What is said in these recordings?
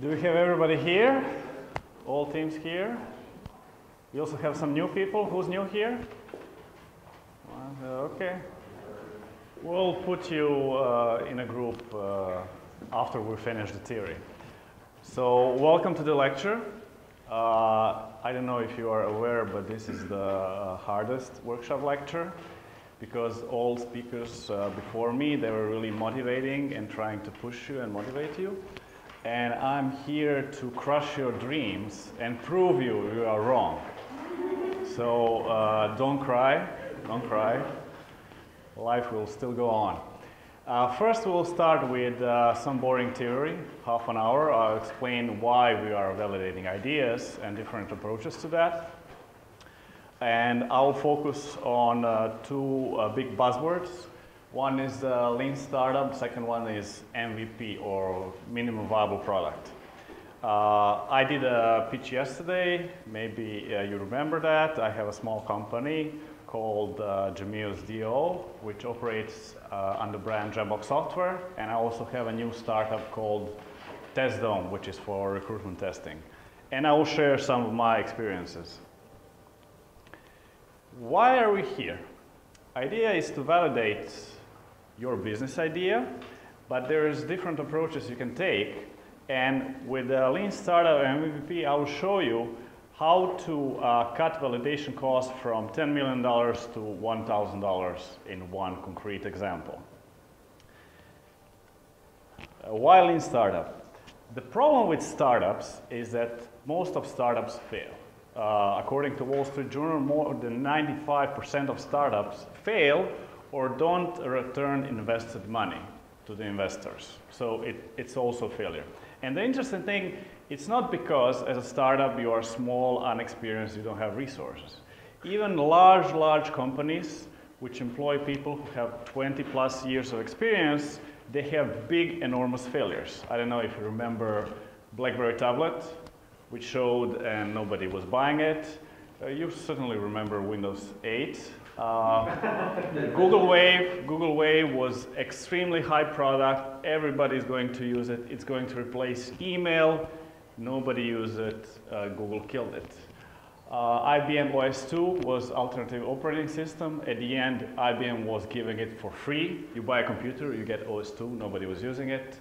Do we have everybody here? All teams here? We also have some new people. Who's new here? Okay. We'll put you in a group after we finish the theory. So welcome to the lecture. I don't know if you are aware, but this is the hardest workshop lecture because all speakers before me, they were really motivating and trying to push you and motivate you. And I'm here to crush your dreams and prove you are wrong. So don't cry, don't cry. Life will still go on. First, we'll start with some boring theory, half an hour. I'll explain why we are validating ideas and different approaches to that. And I'll focus on two big buzzwords. One is lean startup, second one is MVP, or minimum viable product. I did a pitch yesterday, maybe you remember that. I have a small company called Jamil's DO, which operates under brand Jambox Software, and I also have a new startup called TestDome, which is for recruitment testing. And I will share some of my experiences. Why are we here? Idea is to validate your business idea, but there's different approaches you can take. And with the lean startup MVP, I will show you how to cut validation costs from $10 million to $1,000 in one concrete example. Why lean startup? The problem with startups is that most of startups fail. According to Wall Street Journal, more than 95% of startups fail or don't return invested money to the investors. So it's also failure. And the interesting thing, it's not because as a startup you are small, unexperienced, you don't have resources. Even large companies which employ people who have 20+ years of experience, they have big, enormous failures. I don't know if you remember BlackBerry tablet, which showed and nobody was buying it. You certainly remember Windows 8. Google Wave was extremely high product. Everybody's going to use it. It's going to replace email. Nobody used it. Google killed it. IBM OS/2 was alternative operating system. At the end, IBM was giving it for free. You buy a computer, you get OS/2. Nobody was using it.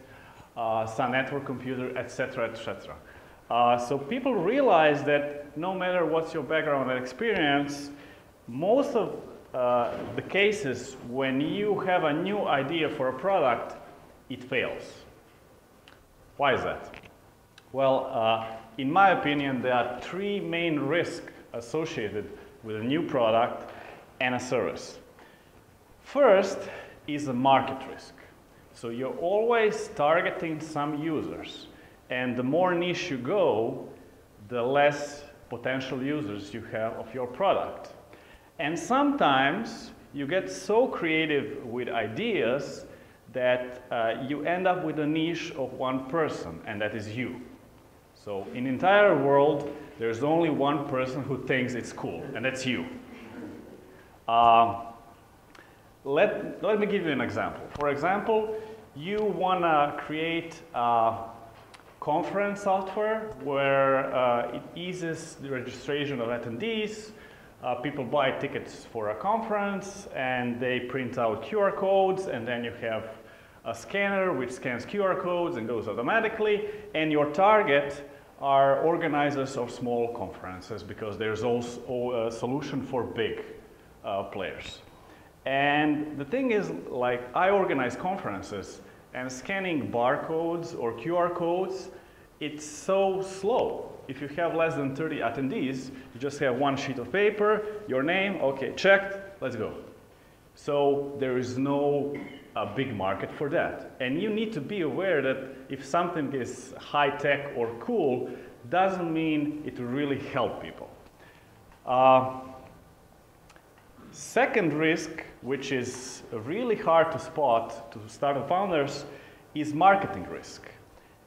Sun Network computer, etc., etc. So people realize that no matter what's your background and experience, most of the cases when you have a new idea for a product, it fails. Why is that? Well, in my opinion, there are three main risks associated with a new product and a service. First is the market risk. So you're always targeting some users. And the more niche you go, the less potential users you have of your product. And sometimes you get so creative with ideas that you end up with a niche of one person, and that is you. So in the entire world, there's only one person who thinks it's cool, and that's you. Let me give you an example. For example, you want to create conference software where it eases the registration of attendees. People buy tickets for a conference and they print out QR codes, and then you have a scanner which scans QR codes and goes automatically, and your target are organizers of small conferences because there's also a solution for big players. And the thing is, like, I organize conferences, and scanning barcodes or QR codes, it's so slow. If you have less than 30 attendees, you just have one sheet of paper, your name, okay, checked, let's go. So there is no big market for that. And you need to be aware that if something is high-tech or cool, doesn't mean it will really help people. Second risk, which is really hard to spot to startup founders, is marketing risk.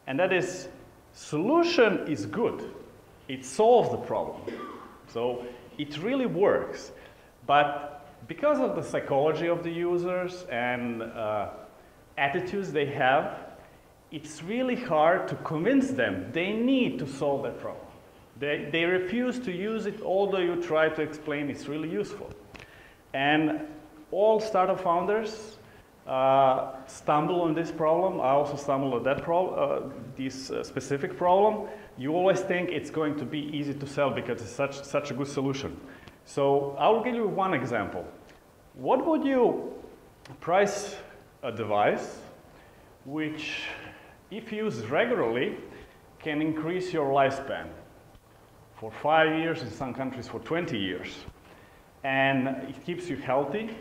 And that is, solution is good. It solves the problem. So it really works. But because of the psychology of the users and attitudes they have, it's really hard to convince them they need to solve that problem. They refuse to use it, although you try to explain it's really useful. And all startup founders stumble on this problem. I also stumbled on that this specific problem. You always think it's going to be easy to sell because it's such a good solution. So I'll give you one example. What would you price a device which, if used regularly, can increase your lifespan for 5 years, in some countries for 20 years. And it keeps you healthy,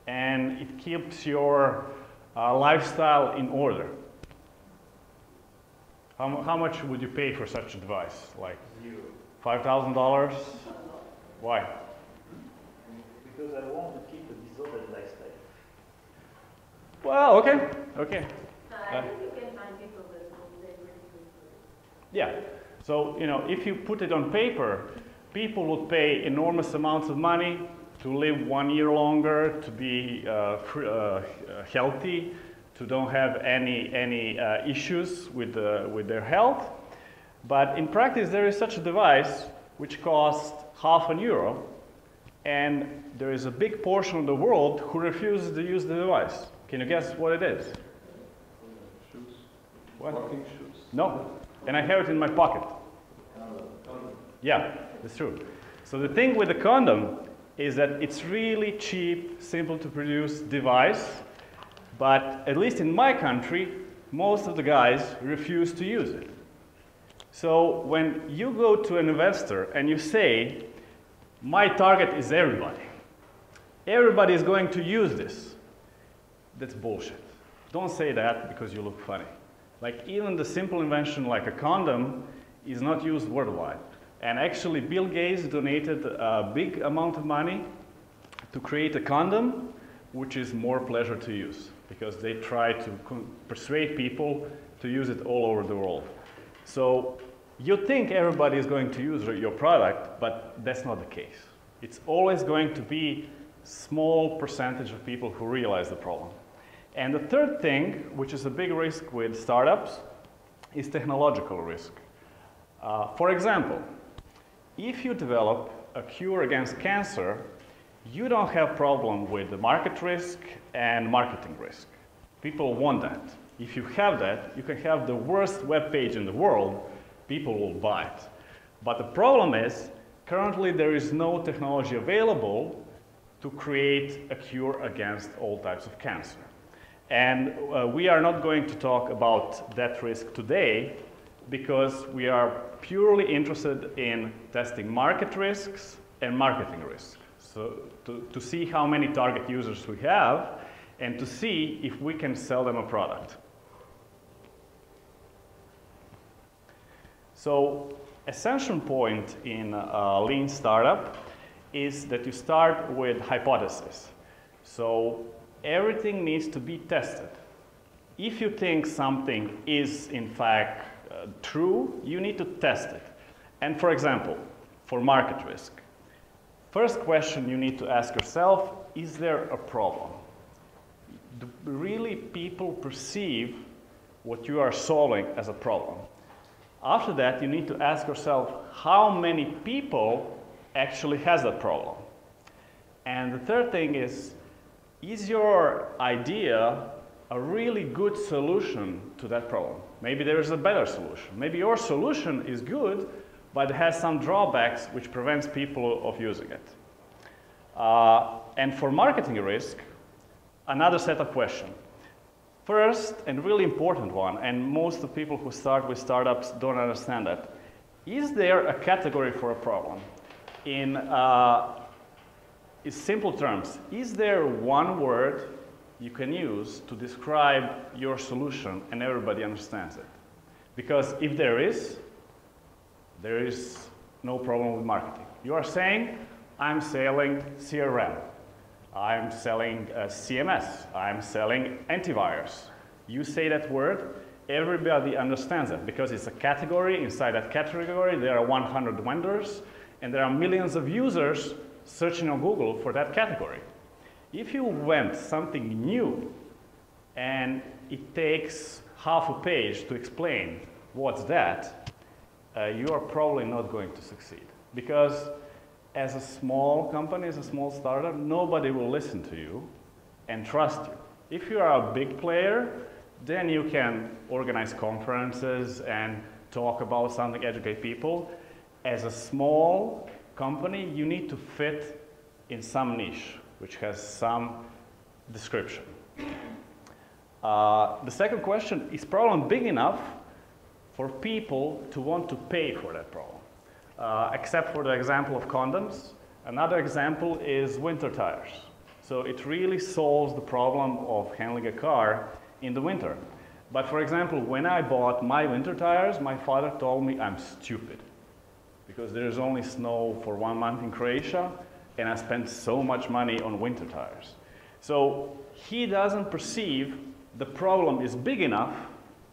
and it keeps your lifestyle in order. How much would you pay for such a device? Like $5,000? Why? Because I want to keep a disordered lifestyle. Well, okay, okay. I think you can find people that will pay really good for it. Yeah. So, you know, if you put it on paper, people would pay enormous amounts of money to live 1 year longer, to be healthy, to don't have any issues with their health. But in practice, there is such a device which costs €0.50, and there is a big portion of the world who refuses to use the device. Can you guess what it is? Shoes. What? Walking shoes. No. And I have it in my pocket. Yeah, that's true. So the thing with the condom is that it's really cheap, simple to produce device, but at least in my country, most of the guys refuse to use it. So when you go to an investor and you say, my target is everybody, everybody is going to use this, that's bullshit. Don't say that because you look funny. Like even the simple invention like a condom is not used worldwide. And actually Bill Gates donated a big amount of money to create a condom which is more pleasure to use because they try to persuade people to use it all over the world. So you think everybody is going to use your product, but that's not the case. It's always going to be a small percentage of people who realize the problem. And the third thing, which is a big risk with startups, is technological risk. For example, if you develop a cure against cancer, you don't have problem with the market risk and marketing risk. People want that. If you have that, you can have the worst web page in the world, people will buy it. But the problem is, currently there is no technology available to create a cure against all types of cancer. And we are not going to talk about that risk today because we are purely interested in testing market risks and marketing risks. So to see how many target users we have and to see if we can sell them a product. So essential point in a lean startup is that you start with hypotheses. So everything needs to be tested. If you think something is in fact true, you need to test it. And for example, for market risk, first question you need to ask yourself, is there a problem? Do really people perceive what you are solving as a problem? After that, you need to ask yourself, how many people actually has that problem? And the third thing is your idea a really good solution to that problem? Maybe there is a better solution. Maybe your solution is good, but it has some drawbacks which prevents people of using it. And for marketing risk, another set of questions. First, and really important one, and most of the people who start with startups don't understand that, is there a category for a problem? In simple terms, is there one word you can use to describe your solution and everybody understands it? Because if there is no problem with marketing. You are saying, I'm selling CRM, I'm selling CMS, I'm selling antivirus. You say that word, everybody understands it because it's a category. Inside that category, there are 100 vendors and there are millions of users searching on Google for that category. If you invent something new and it takes half a page to explain what's that, you are probably not going to succeed. Because as a small company, as a small startup, nobody will listen to you and trust you. If you are a big player, then you can organize conferences and talk about something, educate people. As a small company, you need to fit in some niche, which has some description. The second question, is problem big enough for people to want to pay for that problem? Except for the example of condoms, another example is winter tires. So it really solves the problem of handling a car in the winter. But for example, when I bought my winter tires, my father told me I'm stupid because there is only snow for 1 month in Croatia and I spent so much money on winter tires. So he doesn't perceive the problem is big enough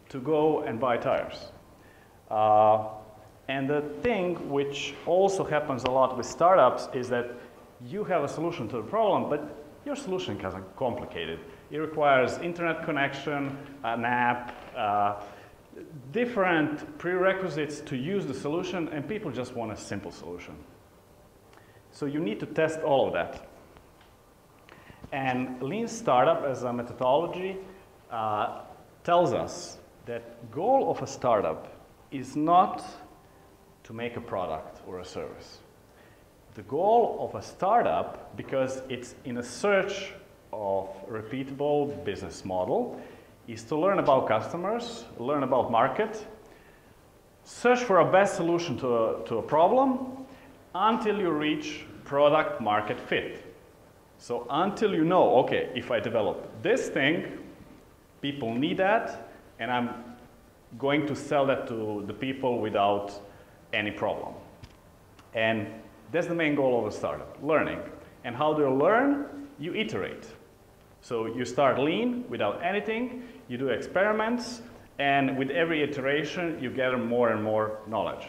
to go and buy tires. And the thing which also happens a lot with startups is that you have a solution to the problem, but your solution is complicated. It requires internet connection, an app, different prerequisites to use the solution, and people just want a simple solution. So you need to test all of that. And Lean Startup as a methodology tells us that goal of a startup is not to make a product or a service. The goal of a startup, because it's in a search of repeatable business model, is to learn about customers, learn about market, search for a best solution to a problem until you reach product market fit. So until you know, okay, if I develop this thing, people need that, and I'm going to sell that to the people without any problem. And that's the main goal of a startup, learning. And how do you learn? You iterate. So you start lean without anything, you do experiments, and with every iteration, you gather more and more knowledge.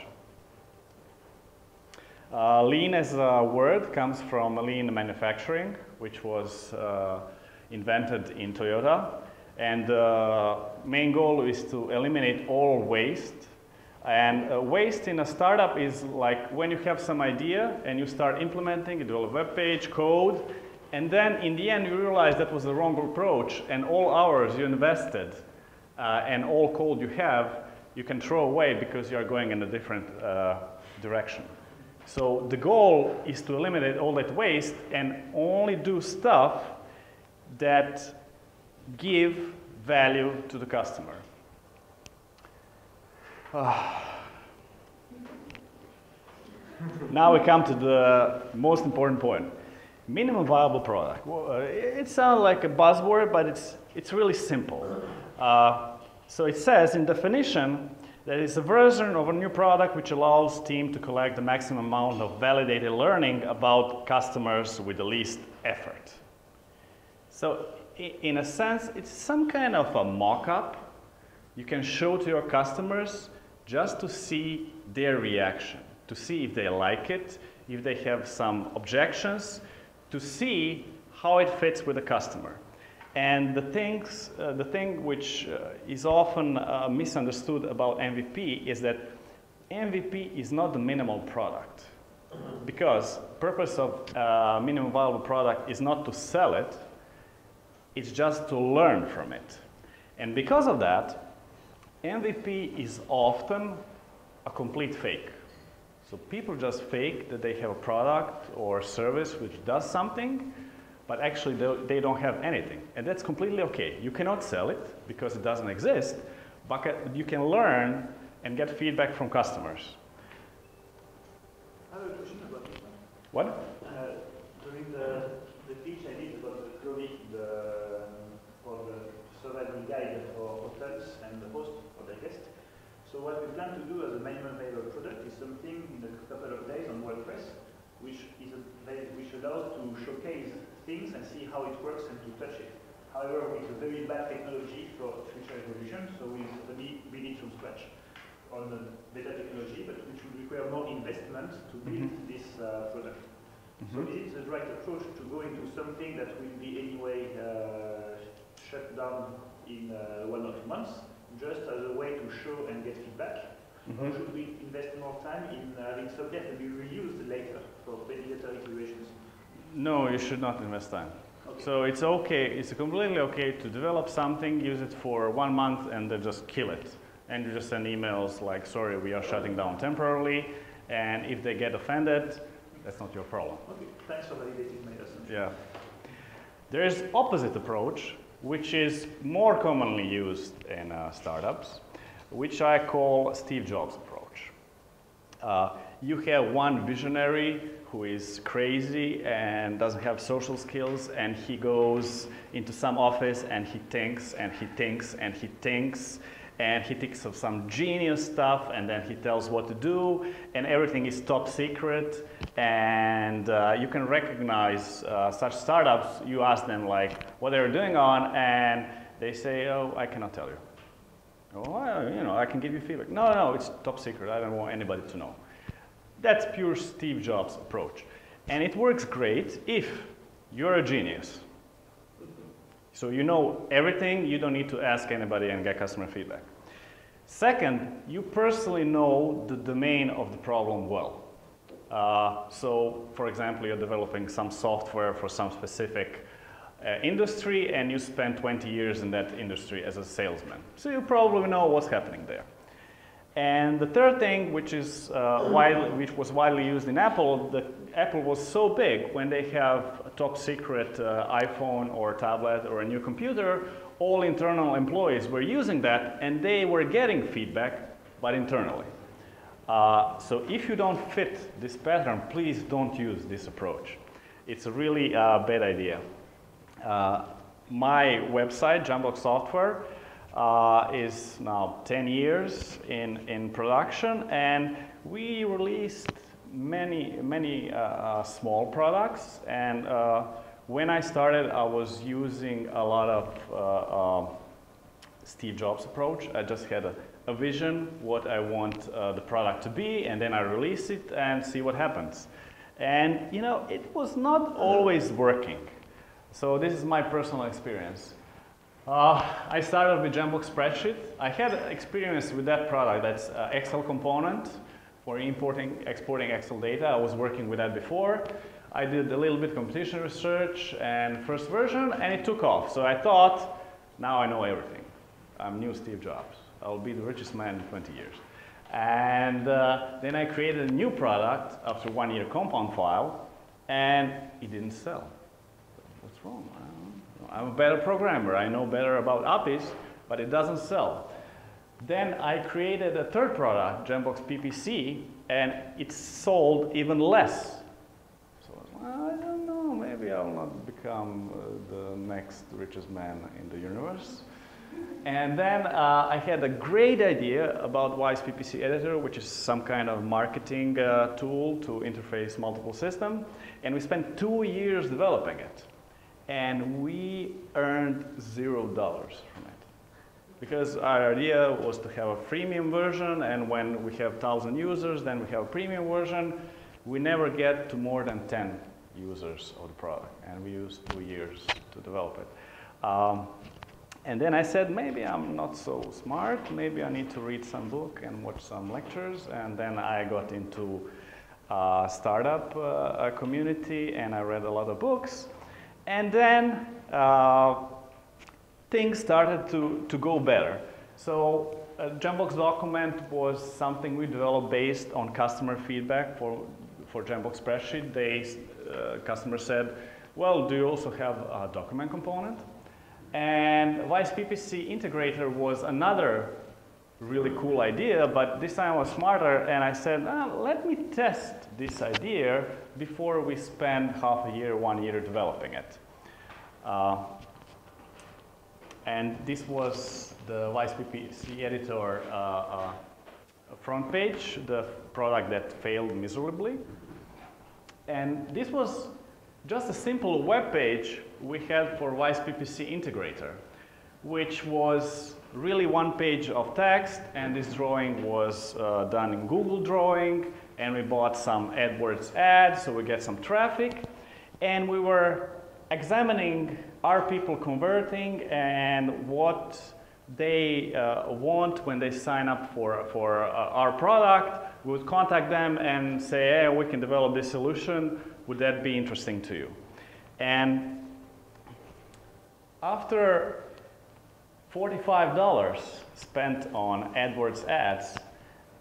Lean as a word comes from lean manufacturing, which was invented in Toyota. And the main goal is to eliminate all waste. And waste in a startup is like when you have some idea and you start implementing, you do a web page, code, and then in the end you realize that was the wrong approach, and all hours you invested and all code you have, you can throw away because you are going in a different direction. So the goal is to eliminate all that waste and only do stuff that give value to the customer. Now we come to the most important point. Minimum viable product. Well, it sounds like a buzzword, but it's really simple. So it says in definition that it's a version of a new product which allows team to collect the maximum amount of validated learning about customers with the least effort. So in a sense, it's some kind of a mock-up you can show to your customers just to see their reaction, to see if they like it, if they have some objections, to see how it fits with the customer. And the thing which is often misunderstood about MVP is that MVP is not the minimal product, because purpose of minimum viable product is not to sell it, it's just to learn from it. And because of that, MVP is often a complete fake. So people just fake that they have a product or service which does something, but actually they don't have anything. And that's completely okay. You cannot sell it because it doesn't exist, but you can learn and get feedback from customers. I have a question about this one. What? During the pitch I did about the cloning for the survival guide for hotels and the host for their guests. So what we plan to do as a minimum viable product is something in a couple of days on WordPress, which allows to showcase things and see how it works and to touch it. However, it's a very bad technology for future evolution, so we build it from scratch on the beta technology, but which will require more investment to build this product. So is it the right approach to go into something that will be anyway shut down in 1 or 2 months, just as a way to show and get feedback? Or should we invest more time in having something that will be reused later for later iterations? No, you should not invest time. Okay. So it's okay, it's completely okay to develop something, use it for 1 month, and then just kill it. And you just send emails like, sorry, we are shutting down temporarily, and if they get offended, that's not your problem. Okay, thanks for validating my assumption. Yeah. There is opposite approach, which is more commonly used in startups, which I call Steve Jobs approach. You have one visionary who is crazy and doesn't have social skills, and he goes into some office and he thinks and he thinks and he thinks and he thinks of some genius stuff, and then he tells what to do, and everything is top secret. And you can recognize such startups. You ask them like what they're doing on, and they say, oh, I cannot tell you. Oh, you know, I can give you feedback. No, no, it's top secret. I don't want anybody to know. That's pure Steve Jobs approach. And it works great if you're a genius. So you know everything, you don't need to ask anybody and get customer feedback. Second, you personally know the domain of the problem well. So, for example, you're developing some software for some specific industry, and you spend 20 years in that industry as a salesman. So you probably know what's happening there. And the third thing, which was widely used in Apple, that Apple was so big, when they have a top secret iPhone or tablet or a new computer, all internal employees were using that, and they were getting feedback, but internally. So if you don't fit this pattern, please don't use this approach. It's a really bad idea. My website, Jambox Software, is now 10 years in production, and we released many small products. And when I started, I was using a lot of Steve Jobs approach. I just had a vision, what I want the product to be, and then I release it and see what happens. And you know, it was not always working. So this is my personal experience. I started with Jambox spreadsheet. I had experience with that product. That's Excel component for importing, exporting Excel data. I was working with that before. I did a little bit competition research and first version, and it took off. So I thought, now I know everything. I'm new Steve Jobs. I'll be the richest man in 20 years. And then I created a new product after 1 year compound file, and it didn't sell. What's wrong? I'm a better programmer. I know better about APIs, but it doesn't sell. Then I created a third product, Jambox PPC, and it sold even less. So I don't know, maybe I'll not become the next richest man in the universe. And then I had a great idea about Wise PPC Editor, which is some kind of marketing tool to interface multiple systems. And we spent 2 years developing it. And we earned $0 from it. Because our idea was to have a freemium version, and when we have 1,000 users, then we have a premium version. We never get to more than 10 users of the product, and we used 2 years to develop it. And then I said, maybe I'm not so smart, maybe I need to read some book and watch some lectures, and then I got into startup community, and I read a lot of books. And then things started to go better. So Jambox document was something we developed based on customer feedback for Jambox spreadsheet. Customers said, well, do you also have a document component? And Wise PPC integrator was another really cool idea, but this time I was smarter, and I said, let me test this idea before we spend half a year, 1 year developing it. And this was the Wise PPC editor front page, the product that failed miserably. And this was just a simple web page we had for Wise PPC integrator, which was really 1 page of text, and this drawing was done in Google Drawing, and we bought some AdWords ads, so we get some traffic, and we were examining, are people converting, and what they want when they sign up for our product, we would contact them and say, hey, we can develop this solution. Would that be interesting to you? And after $45 spent on AdWords ads,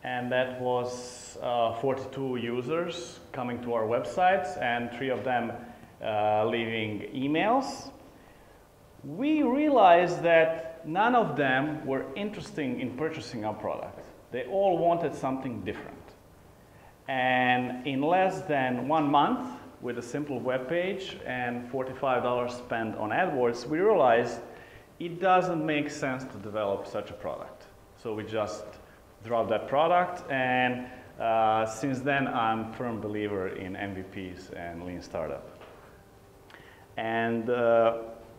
and that was 42 users coming to our websites and 3 of them leaving emails, we realized that none of them were interested in purchasing our product. They all wanted something different. And in less than 1 month, with a simple web page and $45 spent on AdWords, we realized it doesn't make sense to develop such a product. So we just dropped that product, and since then I'm a firm believer in MVPs and lean startup. And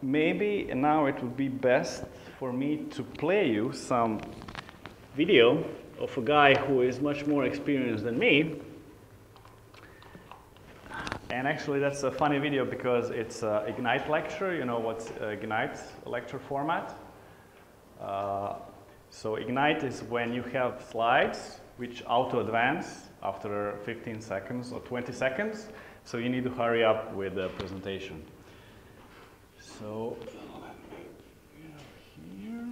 maybe now it would be best for me to play you some video of a guy who is much more experienced than me. And actually that's a funny video because it's an Ignite lecture. You know what's Ignite lecture format? So Ignite is when you have slides which auto-advance after 15 seconds or 20 seconds. So you need to hurry up with the presentation. So let me get here.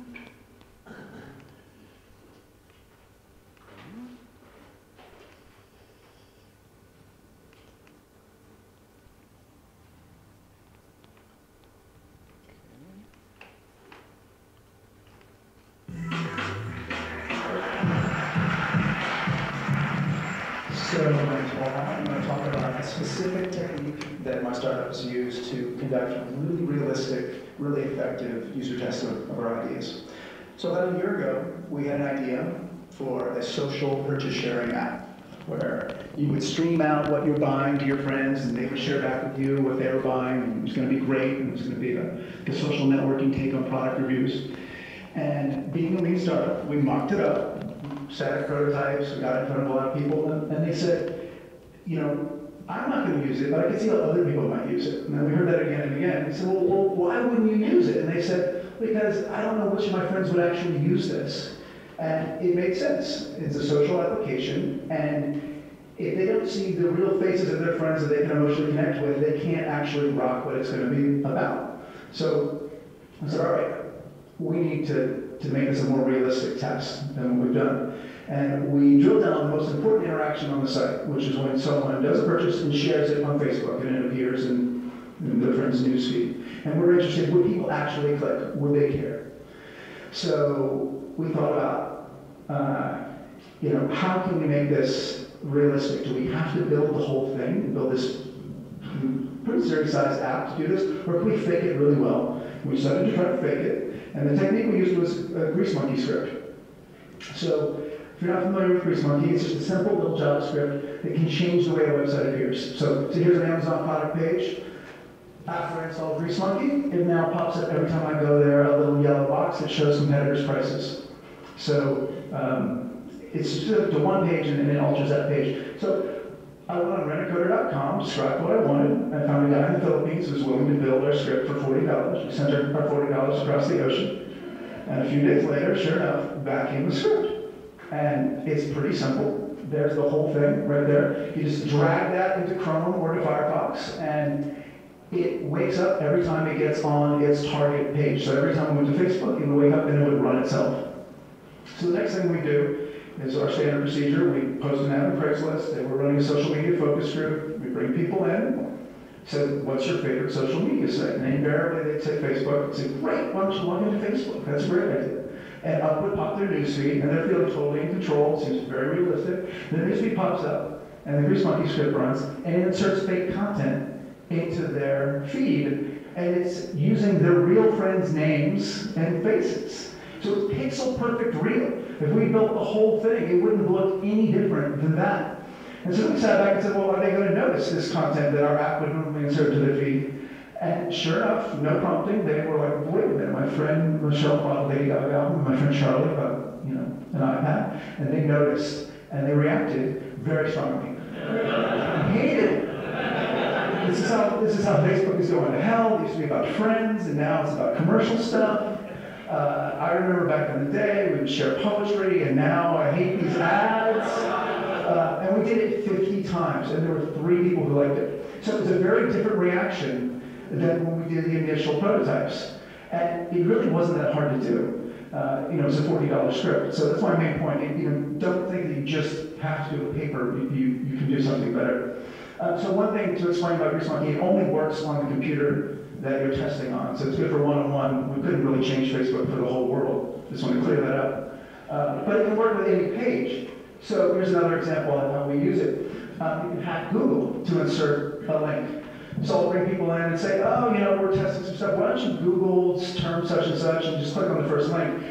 So I'm going to talk about a specific technique that my startups use to conduct really realistic, really effective user tests of our ideas. So about a year ago, we had an idea for a social purchase sharing app where you would stream out what you're buying to your friends and they would share back with you what they were buying, and it was going to be great, and it was going to be the social networking take on product reviews. And being a lean startup, we mocked it up, static prototypes, we got it in front of a lot of people, and they said, you know, I'm not going to use it, but I can see how other people might use it. And then we heard that again and again. We said, well, why wouldn't you use it? And they said, because I don't know which of my friends would actually use this. And it made sense. It's a social application, and if they don't see the real faces of their friends that they can emotionally connect with, they can't actually rock what it's going to be about. So I said, all right, we need to make this a more realistic test than what we've done. And we drilled down on the most important interaction on the site, which is when someone does a purchase and shares it on Facebook, and it appears in their friend's newsfeed. And we're interested, would people actually click? Would they care? So we thought about, you know, how can we make this realistic? Do we have to build the whole thing, build this pretty serious-sized app to do this, or can we fake it really well? We decided to try to fake it. And the technique we used was a Grease Monkey script. So if you're not familiar with Grease Monkey, it's just a simple little JavaScript that can change the way a website appears. So here's an Amazon product page. After I install Grease Monkey, it now pops up every time I go there, a little yellow box that shows competitors' prices. So it's just to one page and then it alters that page. So I went on rentacoder.com, described what I wanted. I found a guy in the Philippines who was willing to build our script for $40. We sent our $40 across the ocean. And a few days later, sure enough, back came the script. And it's pretty simple. There's the whole thing right there. You just drag that into Chrome or to Firefox, and it wakes up every time it gets on its target page. So every time we went to Facebook, it would wake up and it would run itself. So the next thing we do is our standard procedure. We post an ad on Craigslist, and we're running a social media focus group. We bring people in, say, what's your favorite social media site? And invariably they'd say Facebook. I'd say, great, why don't you log into Facebook? That's a great idea. And up would pop their newsfeed, and they're feeling totally in control. It seems very realistic. The newsfeed pops up, and the Grease Monkey script runs, and it inserts fake content into their feed, and it's using their real friends' names and faces. So it's pixel perfect real. If we built the whole thing, it wouldn't look any different than that. And so we sat back and said, well, are they going to notice this content that our app would normally insert to their feed? And sure enough, no prompting, they were like, wait a minute, my friend Michelle bought a Lady Gaga album, my friend Charlie bought, you know, an iPad, and they noticed, and they reacted very strongly. Hated it. This is how Facebook is going to hell. It used to be about friends, and now it's about commercial stuff. I remember back in the day, we would share poetry, and now I hate these ads. And we did it 50 times, and there were 3 people who liked it. So it was a very different reaction than when we did the initial prototypes. And it really wasn't that hard to do. You know, it's a $40 script. So that's my main point. You know, don't think that you just have to do a paper. You can do something better. So one thing to explain about Grease Monkey, it only works on the computer that you're testing on. So it's good for one-on-one. We couldn't really change Facebook for the whole world. Just want to clear that up. But it can work with any page. So here's another example of how we use it. You can hack Google to insert a link. So I'll bring people in and say, oh, you know, we're testing some stuff. Why don't you Google term such and such and just click on the first link.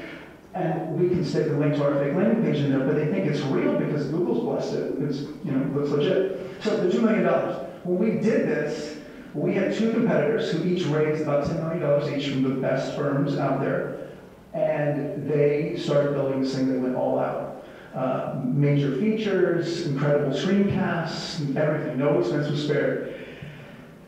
And we can stick the link to our fake landing page in there, but they think it's real because Google's blessed it. It's, you know, looks legit. So the $2 million. When we did this, we had 2 competitors who each raised about $10 million each from the best firms out there. And they started building this thing that went all out. Major features, incredible screencasts, everything. No expense was spared.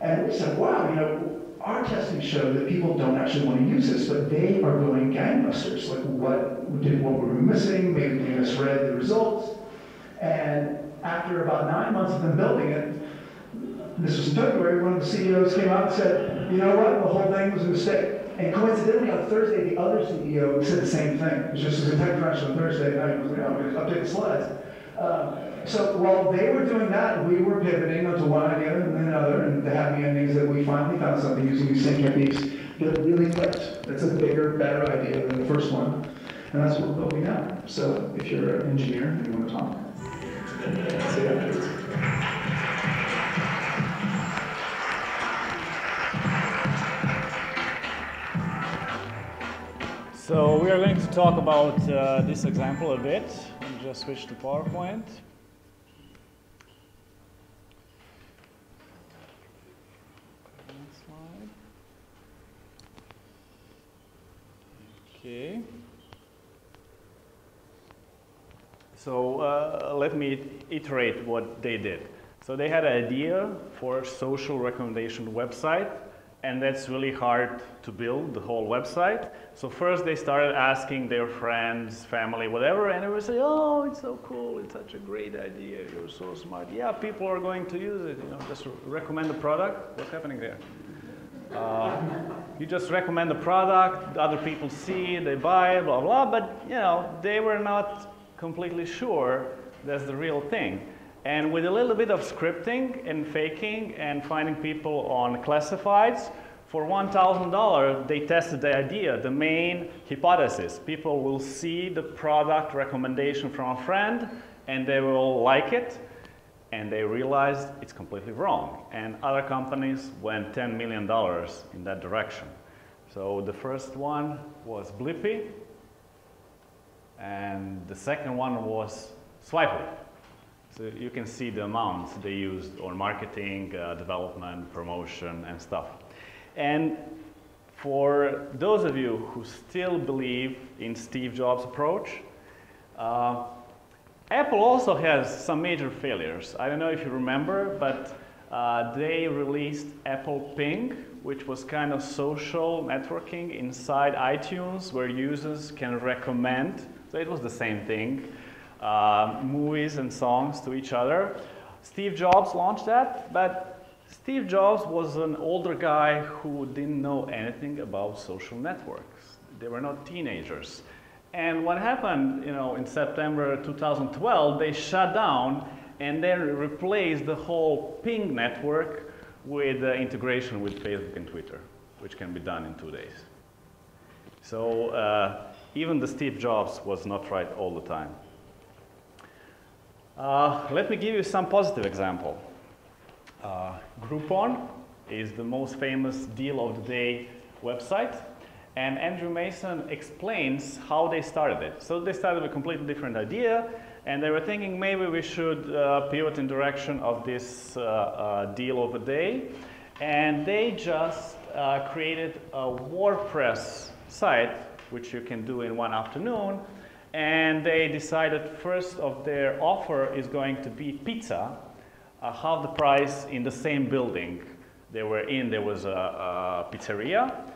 And we said, wow, you know, our testing showed that people don't actually want to use this, but they are going gangbusters. Like, what were we missing? Maybe we misread the results. And after about 9 months of them building it, this was in February, one of the CEOs came out and said, you know what, the whole thing was a mistake. And coincidentally, on Thursday, the other CEO said the same thing. It was just a tech crunch on Thursday night. I was like, oh, I'm going to update the slides. So while they were doing that, we were pivoting onto one idea and then another, and the happy ending is that we finally found something using these same techniques that really clicked. That's a bigger, better idea than the first one, and that's what we're building now. So if you're an engineer and you want to talk, see you afterwards. So we are going to talk about this example a bit. Let me just switch to PowerPoint. Okay. So let me iterate what they did. So they had an idea for a social recommendation website, and that's really hard to build, the whole website. So first they started asking their friends, family, whatever, and they would say, oh, it's so cool, it's such a great idea, you're so smart. Yeah, people are going to use it, you know, just recommend the product. What's happening there? You just recommend the product, other people see it, they buy it, blah, blah, but, you know, they were not completely sure that's the real thing. And with a little bit of scripting and faking and finding people on classifieds, for $1,000, they tested the idea, the main hypothesis. People will see the product recommendation from a friend, and they will like it, and they realized it's completely wrong. And other companies went $10 million in that direction. So the first one was Blippi, and the second one was Swipely. So you can see the amounts they used on marketing, development, promotion, and stuff. And for those of you who still believe in Steve Jobs' approach, Apple also has some major failures. I don't know if you remember, but they released Apple Ping, which was kind of social networking inside iTunes, where users can recommend, so it was the same thing, movies and songs to each other. Steve Jobs launched that, but Steve Jobs was an older guy who didn't know anything about social networks. They were not teenagers. And what happened, you know, in September 2012, they shut down and then replaced the whole Ping network with integration with Facebook and Twitter, which can be done in 2 days. So even the Steve Jobs was not right all the time. Let me give you some positive example. Groupon is the most famous deal of the day website, and Andrew Mason explains how they started it. So they started with a completely different idea, and they were thinking maybe we should pivot in direction of this deal of the day, and they just created a WordPress site, which you can do in one afternoon. And they decided first of their offer is going to be pizza, half the price in the same building they were in. There was a pizzeria,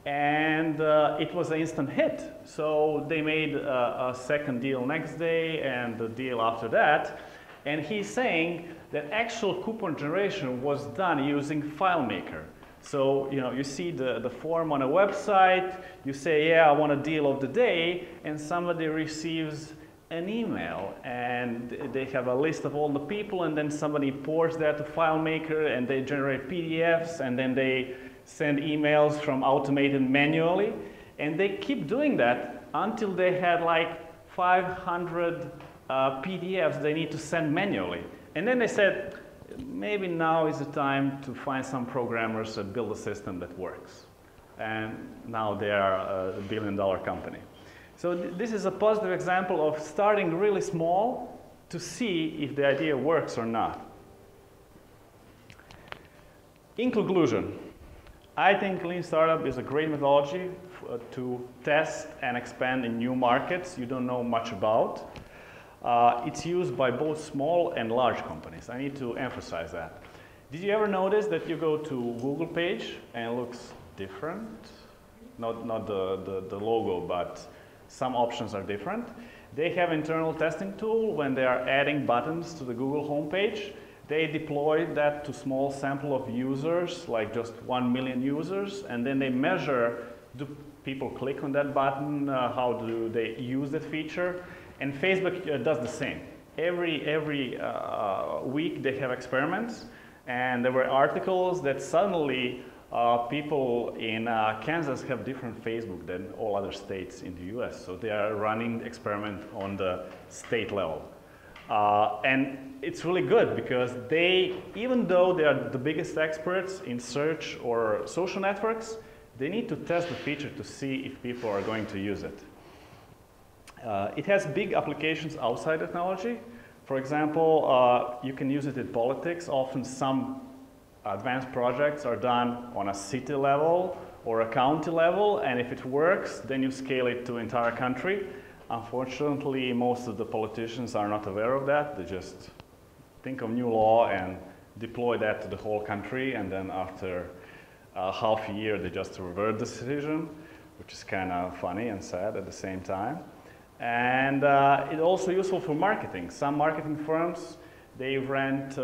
and it was an instant hit. So they made a second deal next day and the deal after that. And he's saying that actual coupon generation was done using FileMaker. So, you know, you see the form on a website, you say, yeah, I want a deal of the day, and somebody receives an email, and they have a list of all the people, and then somebody pours that to FileMaker, and they generate PDFs, and then they send emails from automated manually, and they keep doing that until they had like 500 PDFs they need to send manually. And then they said, maybe now is the time to find some programmers that build a system that works. And now they are a billion-dollar company. So this is a positive example of starting really small to see if the idea works or not. In conclusion, I think Lean Startup is a great methodology to test and expand in new markets you don't know much about. It's used by both small and large companies. I need to emphasize that. Did you ever notice that you go to Google page and it looks different? Not the logo, but some options are different. They have internal testing tool when they are adding buttons to the Google homepage. They deploy that to small sample of users, like just 1 million users, and then they measure, do people click on that button, how do they use that feature? And Facebook does the same. Every week they have experiments, and there were articles that suddenly people in Kansas have different Facebook than all other states in the US. So they are running the experiment on the state level. And it's really good because they, even though they are the biggest experts in search or social networks, they need to test the feature to see if people are going to use it. It has big applications outside technology. For example, you can use it in politics. Often some advanced projects are done on a city level or a county level, and if it works, then you scale it to entire country. Unfortunately, most of the politicians are not aware of that. They just think of new law and deploy that to the whole country, and then after half a year, they just revert the decision, which is kind of funny and sad at the same time. And it's also useful for marketing. Some marketing firms, they rent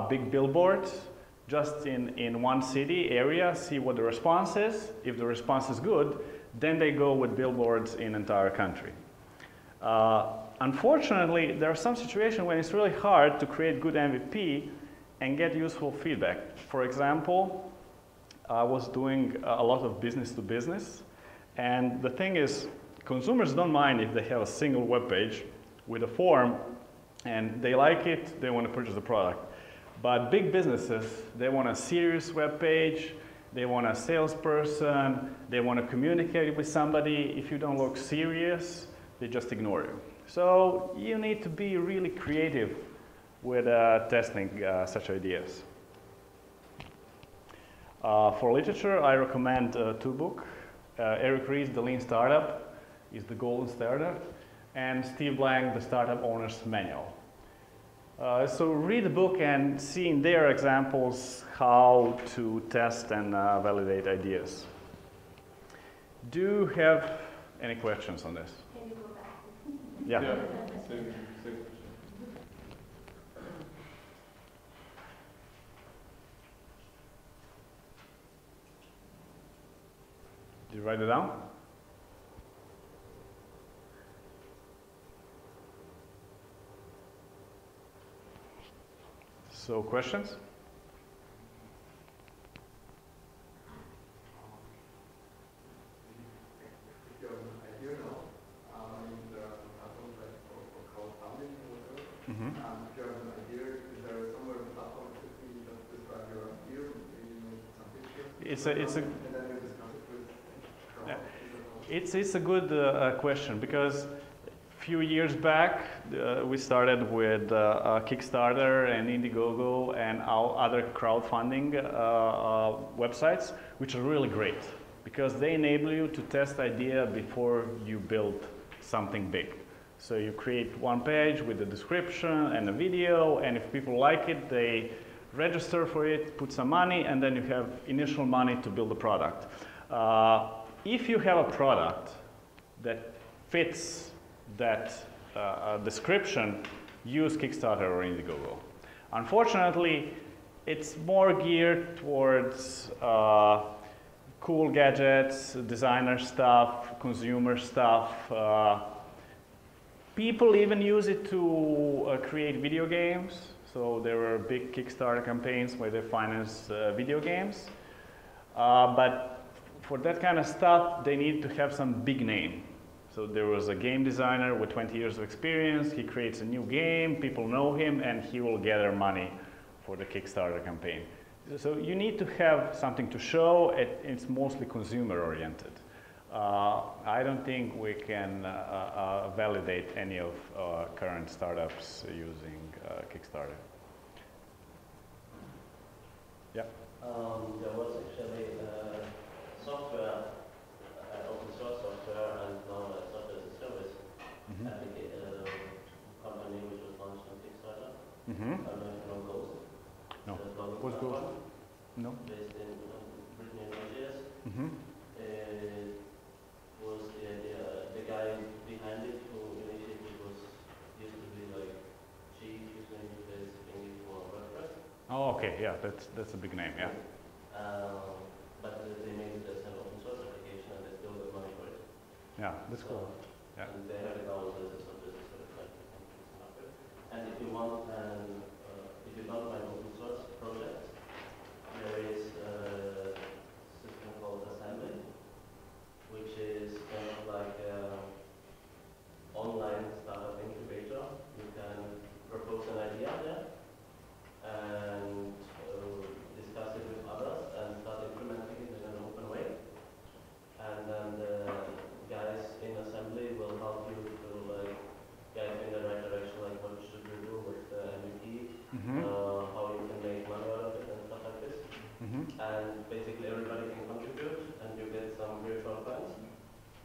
big billboards just in one city area, see what the response is. If the response is good, then they go with billboards in entire country. Unfortunately, there are some situations when it's really hard to create good MVP and get useful feedback. For example, I was doing a lot of business to business, and the thing is, consumers don't mind if they have a single web page with a form and they like it, they want to purchase the product. But big businesses, they want a serious web page, they want a salesperson, they want to communicate with somebody. If you don't look serious, they just ignore you. So you need to be really creative with testing such ideas. For literature, I recommend two books. Eric Ries's The Lean Startup is the golden startup, and Steve Blank, The Startup Owner's Manual. So read the book and see in their examples how to test and validate ideas. Do you have any questions on this? Can you go back? Yeah. Same question. Did you write it down? So questions? If you have an idea now, and there are some platforms like for crowdfunding or whatever, if you have an idea, is there somewhere in the platform that could be just describe your idea, maybe make some pictures? And then you discuss it with crowd? It's a good question, because few years back, we started with Kickstarter and Indiegogo and other crowdfunding websites, which are really great because they enable you to test idea before you build something big. So you create one page with a description and a video, and if people like it, they register for it, put some money, and then you have initial money to build the product. if you have a product that fits that description, use Kickstarter or Indiegogo. Unfortunately, it's more geared towards cool gadgets, designer stuff, consumer stuff. People even use it to create video games. So there were big Kickstarter campaigns where they finance video games. But for that kind of stuff, they need to have some big name. So there was a game designer with 20 years of experience. He creates a new game, people know him, and he will gather money for the Kickstarter campaign. So you need to have something to show. It's mostly consumer oriented. I don't think we can validate any of current startups using Kickstarter. Yeah. There was actually software, open source software, and now software as a service company which was launched on Kickstarter. I don't know if you know Ghost. No. What's Ghost? No. Based in Britain and Node.js. It was the idea, the guy behind it who initiated used to be like chief user interface thingy for WordPress. Oh, okay, yeah, that's a big name, yeah. But they made it as an open source application and they still got money for it. Yeah, that's cool. Yeah. And they have it now as a software like and if you want if you don't mind open source projects, there is a system called Assembly, which is kind of like an online startup incubator. You can propose an idea there and discuss it with others and start implementing it in an open way. And then the guys in Assembly will help you to like guide you in the right direction, like what should you do with the MVP, how you can make money out of it and stuff like this. And basically everybody can contribute and you get some virtual funds.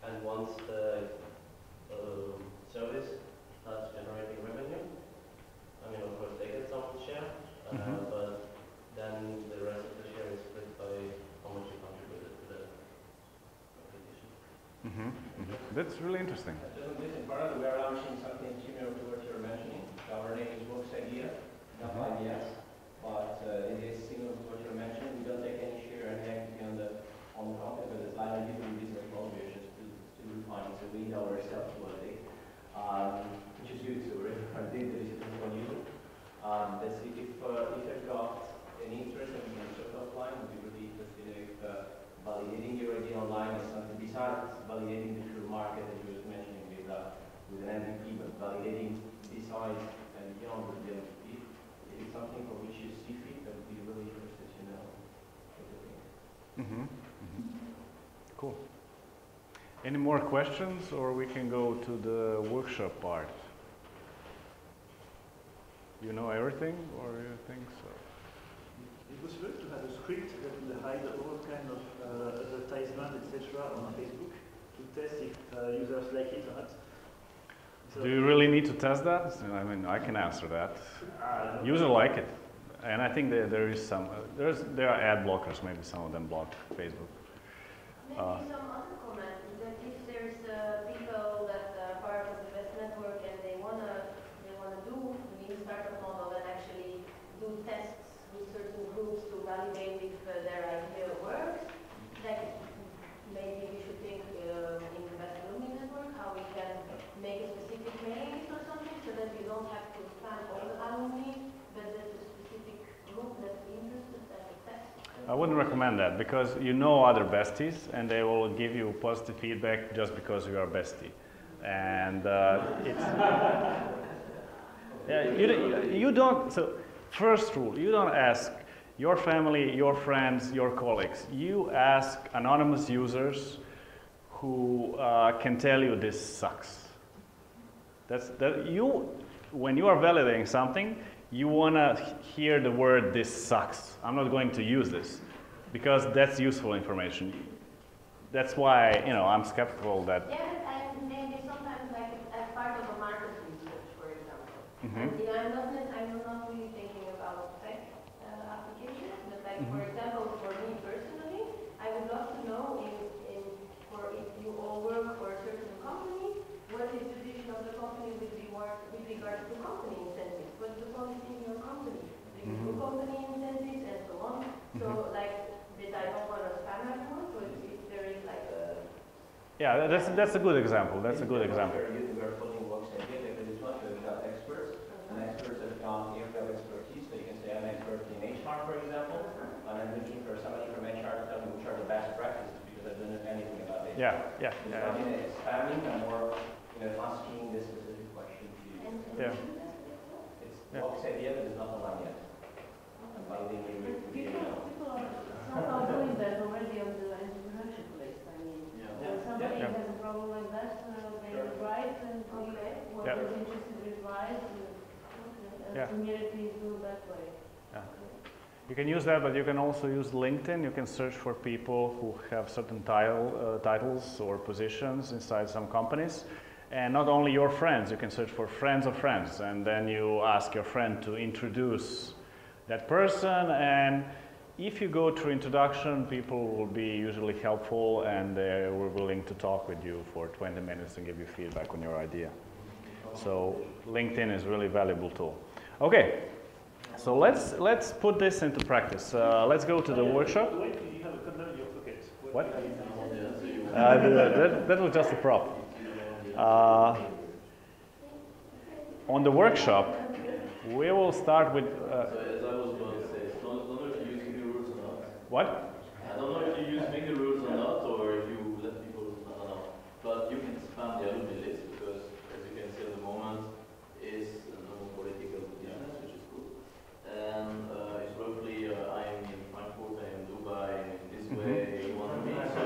And once the service starts generating revenue, I mean of course they get some share, but then the rest of the share is split by how much you contributed to the application. That's really interesting. Just on this, in parallel, we are launching something similar to what you're mentioning. Our name is Works Idea, not ideas, but it is similar to what you're mentioning. We don't take any share and equity on the content, but it's slightly different business model. We're just to refine, so we know ourselves to what it, which is good. So we're doing the visitor for you. That's if you've got any interest in the sort of line, we'd be really interested in validating your idea online is something besides validating the true market that you were mentioning with an MVP, but validating besides and beyond the MVP. It is something for which you see fit that would be really interested to know everything. Cool. Any more questions, or we can go to the workshop part? You know everything, or you think so? It was good to have a script that will hide all kind of advertisement, etc. on Facebook to test if users like it or not. So do you really need to test that? I mean, I can answer that. Users like it, and I think there is some. There are ad blockers. Maybe some of them block Facebook. Maybe some other comment is that if there's people that are part of the West Network and they wanna do the new startup model and actually do tests with certain groups to validate if their idea works, like maybe we should think in the West Alumni Network how we can make a specific mail or something so that we don't have to span all the alumni, but there's a specific group that's interested as a test. I wouldn't recommend that because you know other besties and they will give you positive feedback just because you are a bestie. And it's... yeah, you don't... So, first rule, you don't ask your family, your friends, your colleagues. You ask anonymous users who can tell you this sucks. When you are validating something, you want to hear the word "this sucks." I'm not going to use this because that's useful information. That's why I'm skeptical that. Yeah, and maybe sometimes like as part of a market research, for example. I'm not really thinking about tech applications, but like for example, for me personally, I would love to know in for the policy in your company? Do you do company incentives and so on? So like, that I don't want to spam everyone, so if there is like a... Yeah, that's a good example. That's a good example. We're putting works idea because it's not we've got experts, and experts have gone here, we have expertise, so you can say I'm an expert in HR, for example, and I'm looking for somebody from HR to tell me which are the best practices because I don't know anything about it. Yeah. It's not in a spamming, I'm more asking this specific question to you. Yeah. It's works idea, but it's not online yet. People are somehow doing that already on the entrepreneurship list. I mean, when somebody has a problem like that, they write and whoever is interested replies. Communities do that way. Yeah. You can use that, but you can also use LinkedIn. You can search for people who have certain titles or positions inside some companies. And not only your friends, you can search for friends of friends. And then you ask your friend to introduce that person. And if you go through introduction, people will be usually helpful and they were willing to talk with you for 20 minutes and give you feedback on your idea. So LinkedIn is a really valuable tool. Okay, so let's put this into practice. Let's go to the workshop. Wait, you have a condom in your pocket. What? That was just a prop. On the workshop, we will start with... So as I was going to say, I don't know if you use finger rules or not. What? I don't know if you use finger rules or not, or if you let people, I don't know. But you can spam the alumni list because, as you can see at the moment, is no political business, which is good. And it's roughly, I'm in Frankfurt, I'm in Dubai, I'm in this way, you want me. So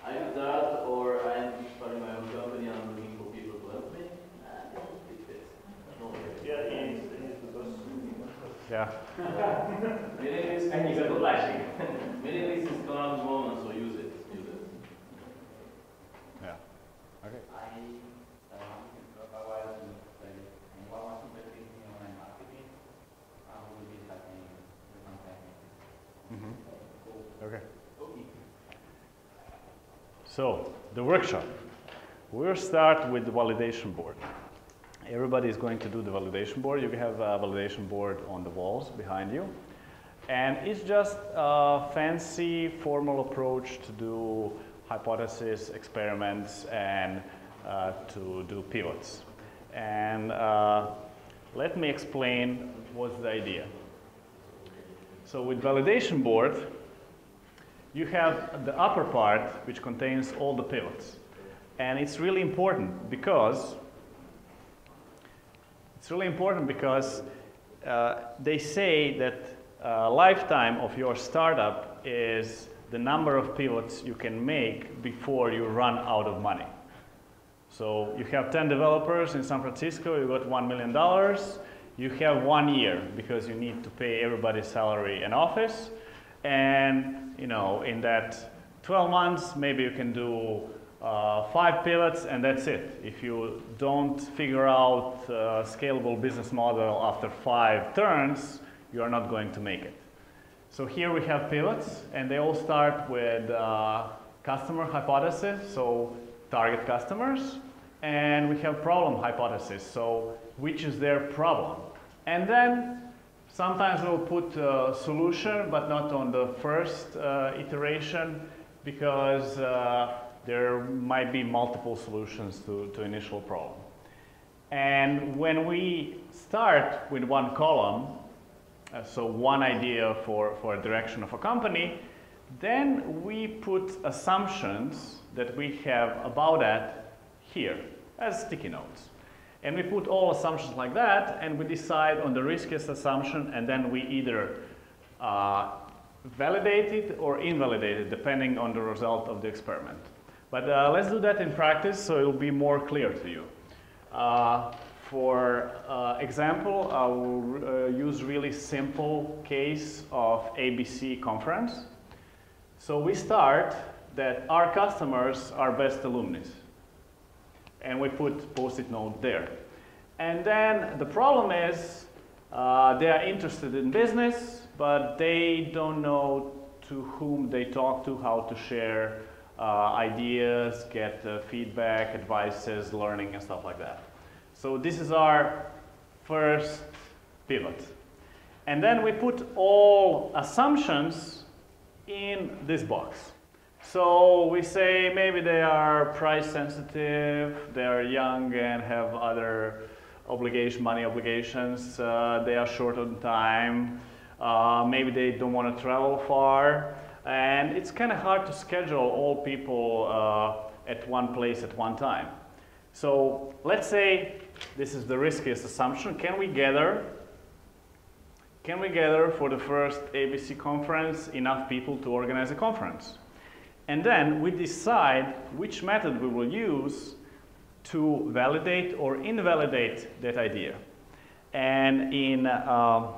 I do that, or I'm starting my own company and I'm looking for people to help me. It fits. No way. Yeah, he is the boss. Yeah. Mailing list, And you got the flashing. mailing list is gone at the moment, so use it. Use it. Yeah. Okay. Okay. So, the workshop. We'll start with the validation board. Everybody is going to do the validation board. You have a validation board on the walls behind you. And it's just a fancy, formal approach to do hypotheses, experiments, and to do pivots. And let me explain what's the idea. So with validation board, you have the upper part, which contains all the pivots. And it's really important because they say that lifetime of your startup is the number of pivots you can make before you run out of money. So you have 10 developers in San Francisco, you got $1 million. You have 1 year because you need to pay everybody's salary and office. And in that 12 months, maybe you can do 5 pivots and that's it. If you don't figure out a scalable business model after 5 turns, you are not going to make it. So here we have pivots and they all start with customer hypothesis, so target customers, and we have problem hypothesis, so which is their problem. And then sometimes we'll put a solution, but not on the first iteration because there might be multiple solutions to initial problem. And when we start with one column, so one idea for a direction of a company, then we put assumptions that we have about that here as sticky notes. And we put all assumptions like that, and we decide on the riskiest assumption, and then we either validate it or invalidate it, depending on the result of the experiment. But let's do that in practice so it will be more clear to you. For example, I will use really simple case of ABC conference. So we start that our customers are best alumni. And we put post-it note there. And then the problem is they are interested in business, but they don't know to whom they talk to, how to share ideas, get feedback, advices, learning, and stuff like that. So this is our first pivot. And then we put all assumptions in this box. So we say maybe they are price sensitive, they are young and have other money obligations, they are short on time, maybe they don't want to travel far, and it's kind of hard to schedule all people at one place at one time. So let's say this is the riskiest assumption. Can we gather for the first ABC conference enough people to organize a conference? And then we decide which method we will use to validate or invalidate that idea. And in, let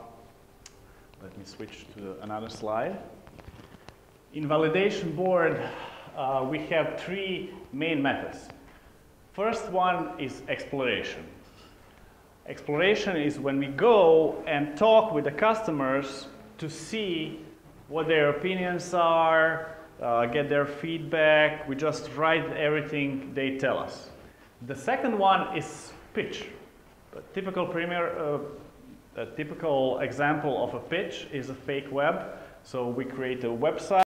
me switch to another slide. In validation board, we have three main methods. First one is exploration. Exploration is when we go and talk with the customers to see what their opinions are, get their feedback. We just write everything they tell us. The second one is pitch. A typical example of a pitch is a fake web. So we create a website